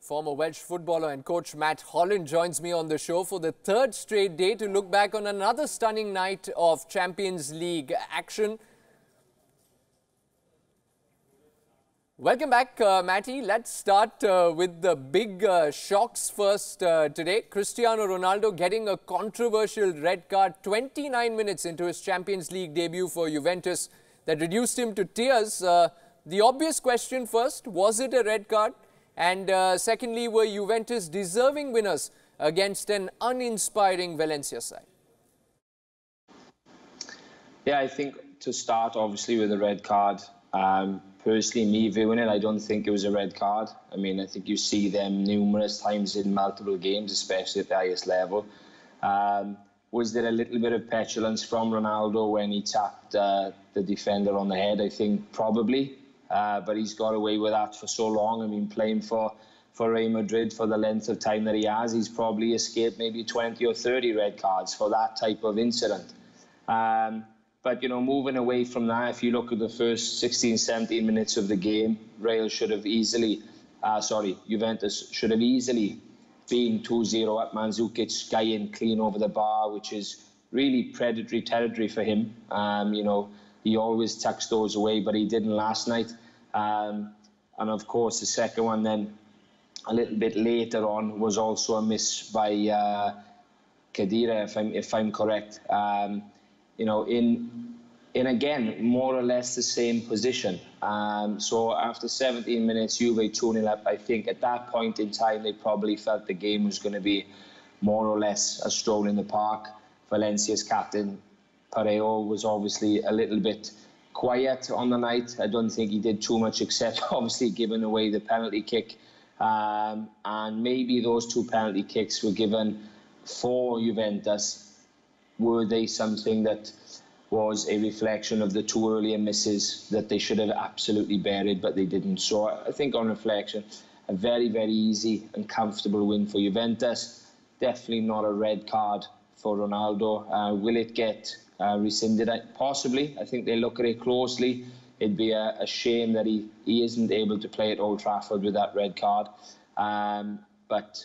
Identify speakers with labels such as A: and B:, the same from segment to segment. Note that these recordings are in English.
A: Former Welsh footballer and coach Matt Holland joins me on the show for the third straight day to look back on another stunning night of Champions League action. Welcome back, Matty. Let's start with the big shocks first today. Cristiano Ronaldo getting a controversial red card 29 minutes into his Champions League debut for Juventus that reduced him to tears. The obvious question first, was it a red card? And secondly, were Juventus deserving winners against an uninspiring Valencia side?
B: Yeah, I think to start, obviously, with a red card. Personally, me viewing it, I don't think it was a red card. I mean, I think you see them numerous times in multiple games, especially at the highest level. Was there a little bit of petulance from Ronaldo when he tapped the defender on the head? I think probably. But he's got away with that for so long. I mean, playing for Real Madrid for the length of time that he has, he's probably escaped maybe 20 or 30 red cards for that type of incident. But, you know, moving away from that, if you look at the first 16, 17 minutes of the game, Juventus should have easily been 2-0 up. Mandzukic skying clean over the bar, which is really predatory territory for him. You know, he always tucks those away, but he didn't last night. And of course, the second one then, a little bit later on, was also a miss by Khedira, if I'm correct. You know, in again, more or less the same position. So after 17 minutes, Juve 2-0 up, I think at that point in time, they probably felt the game was going to be more or less a stroll in the park. Valencia's captain, Parejo, was obviously a little bit quiet on the night. I don't think he did too much except obviously giving away the penalty kick. And maybe those two penalty kicks were given for Juventus. Were they something that was a reflection of the two earlier misses that they should have absolutely buried, but they didn't? So I think on reflection, a very, very easy and comfortable win for Juventus. Definitely not a red card for Ronaldo. Will it get rescinded? Possibly. I think they look at it closely. It'd be a shame that he isn't able to play at Old Trafford with that red card. But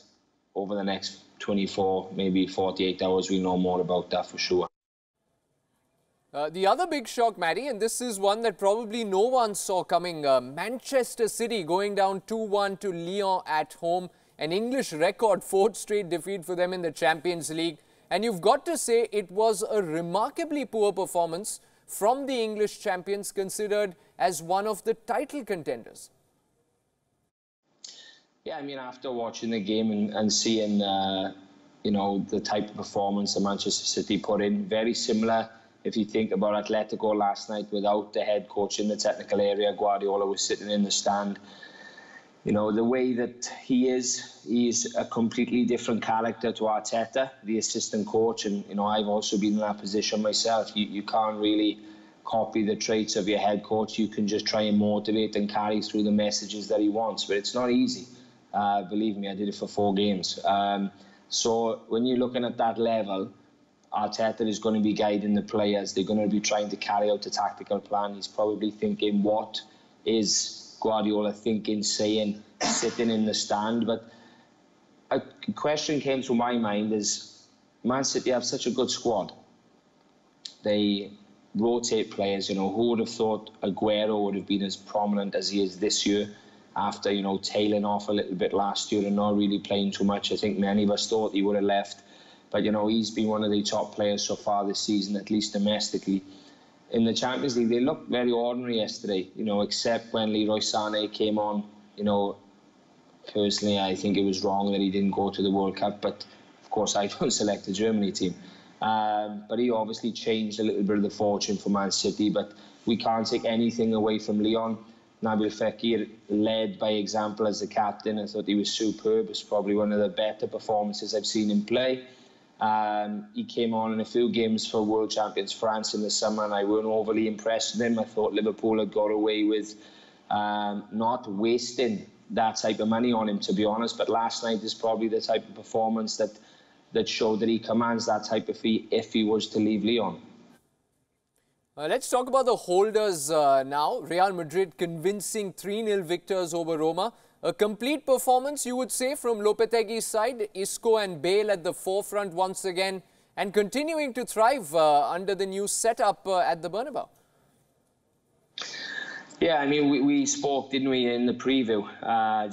B: over the next 24, maybe 48 hours, we know more about that for sure.
A: The other big shock, Matty, and this is one that probably no one saw coming. Manchester City going down 2-1 to Lyon at home. An English record, fourth straight defeat for them in the Champions League. And you've got to say it was a remarkably poor performance from the English champions, considered as one of the title contenders.
B: Yeah, I mean, after watching the game and seeing, you know, the type of performance that Manchester City put in, very similar. If you think about Atletico last night, without the head coach in the technical area, Guardiola was sitting in the stand. You know, the way that he's a completely different character to Arteta, the assistant coach. And, you know, I've also been in that position myself. You can't really copy the traits of your head coach. You can just try and motivate and carry through the messages that he wants. But it's not easy. Believe me, I did it for 4 games. So when you're looking at that level, Arteta is going to be guiding the players. They're going to be trying to carry out a tactical plan. He's probably thinking, what is Guardiola thinking, saying, sitting in the stand? But a question came to my mind is, Man City have such a good squad. They rotate players. You know, who would have thought Aguero would have been as prominent as he is this year after, you know, tailing off a little bit last year and not really playing too much? I think many of us thought he would have left. But, you know, he's been one of the top players so far this season, at least domestically. In the Champions League, they looked very ordinary yesterday, you know, except when Leroy Sané came on. You know, personally, I think it was wrong that he didn't go to the World Cup. But, of course, I don't select the Germany team. But he obviously changed a little bit of the fortune for Man City. But we can't take anything away from Lyon. Nabil Fekir led by example as the captain. I thought he was superb. It's probably one of the better performances I've seen him play. He came on in a few games for world champions France in the summer, and I weren't overly impressed with him. I thought Liverpool had got away with not wasting that type of money on him, to be honest. But last night is probably the type of performance that showed that he commands that type of fee if he was to leave Lyon.
A: Let's talk about the holders now. Real Madrid convincing 3-0 victors over Roma. A complete performance, you would say, from Lopetegui's side. Isco and Bale at the forefront once again and continuing to thrive under the new setup at the Bernabeu.
B: Yeah, I mean, we spoke, didn't we, in the preview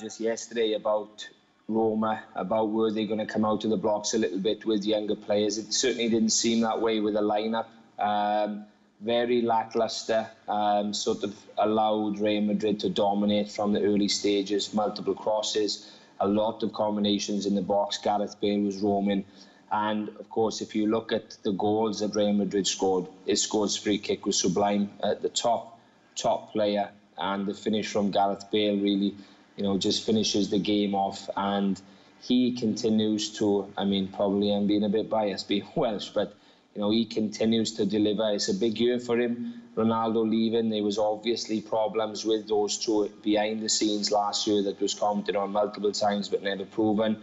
B: just yesterday about Roma, about were they going to come out of the blocks a little bit with younger players. It certainly didn't seem that way with the lineup. Very lacklustre, sort of allowed Real Madrid to dominate from the early stages, multiple crosses, a lot of combinations in the box. Gareth Bale was roaming. And, of course, if you look at the goals that Real Madrid scored, Isco's free kick was sublime at the top player, and the finish from Gareth Bale really, just finishes the game off. And he continues to, I mean, probably I'm being a bit biased being Welsh, but he continues to deliver. It's a big year for him. Ronaldo leaving, there was obviously problems with those two behind the scenes last year that was commented on multiple times but never proven.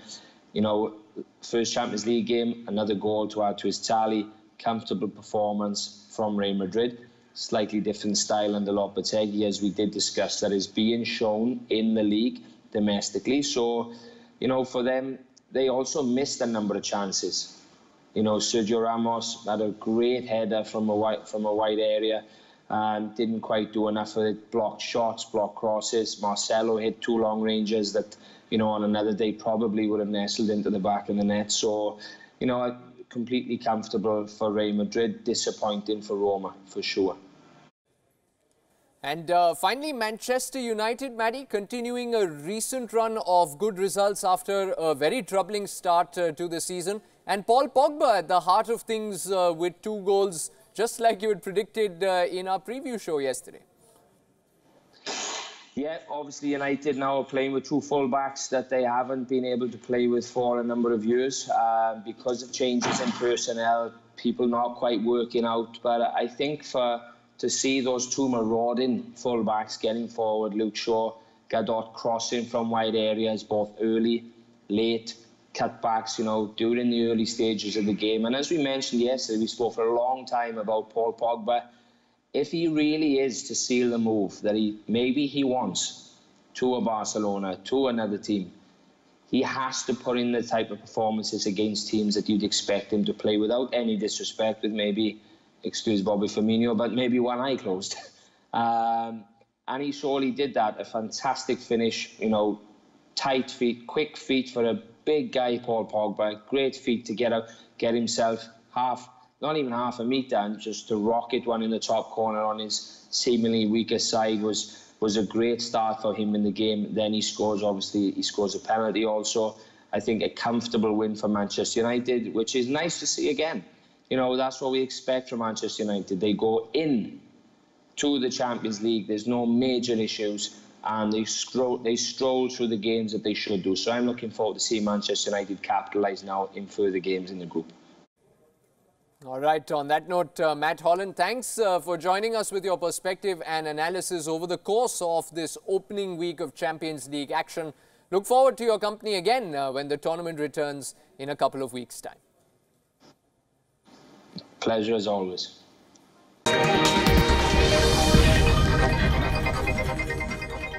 B: First Champions League game, another goal to add to his tally. Comfortable performance from Real Madrid. Slightly different style under Lopetegui, as we did discuss, that is being shown in the league domestically. So, for them, they also missed a number of chances. Sergio Ramos had a great header from a wide area, didn't quite do enough of it. Blocked shots, blocked crosses. Marcelo hit two long ranges that, on another day probably would have nestled into the back of the net. So, completely comfortable for Real Madrid, disappointing for Roma, for sure.
A: And finally, Manchester United, Maddie, continuing a recent run of good results after a very troubling start to the season. And Paul Pogba at the heart of things with 2 goals, just like you had predicted in our preview show yesterday.
B: Yeah, obviously United now are playing with 2 full-backs that they haven't been able to play with for a number of years because of changes in personnel, people not quite working out. But I think to see those 2 marauding full-backs getting forward, Luke Shaw, Gadot crossing from wide areas, both early, late, cutbacks, during the early stages of the game. And as we mentioned yesterday, we spoke for a long time about Paul Pogba. If he really is to seal the move that maybe he wants to a Barcelona, to another team, he has to put in the type of performances against teams that you'd expect him to play, without any disrespect, with maybe, excuse Bobby Firmino, but maybe one eye closed. And he surely did that. A fantastic finish, tight feet, quick feet for a big guy, Paul Pogba. Great feet to get himself not even half a metre, and just to rocket one in the top corner on his seemingly weaker side was a great start for him in the game. Then he scores a penalty also. I think a comfortable win for Manchester United, which is nice to see again. That's what we expect from Manchester United. They go in to the Champions League. There's no major issues, and they stroll through the games that they should do. So I'm looking forward to seeing Manchester United capitalise now in further games in the group.
A: All right, on that note, Matt Holland, thanks for joining us with your perspective and analysis over the course of this opening week of Champions League action. Look forward to your company again when the tournament returns in a couple of weeks' time.
B: Pleasure as always.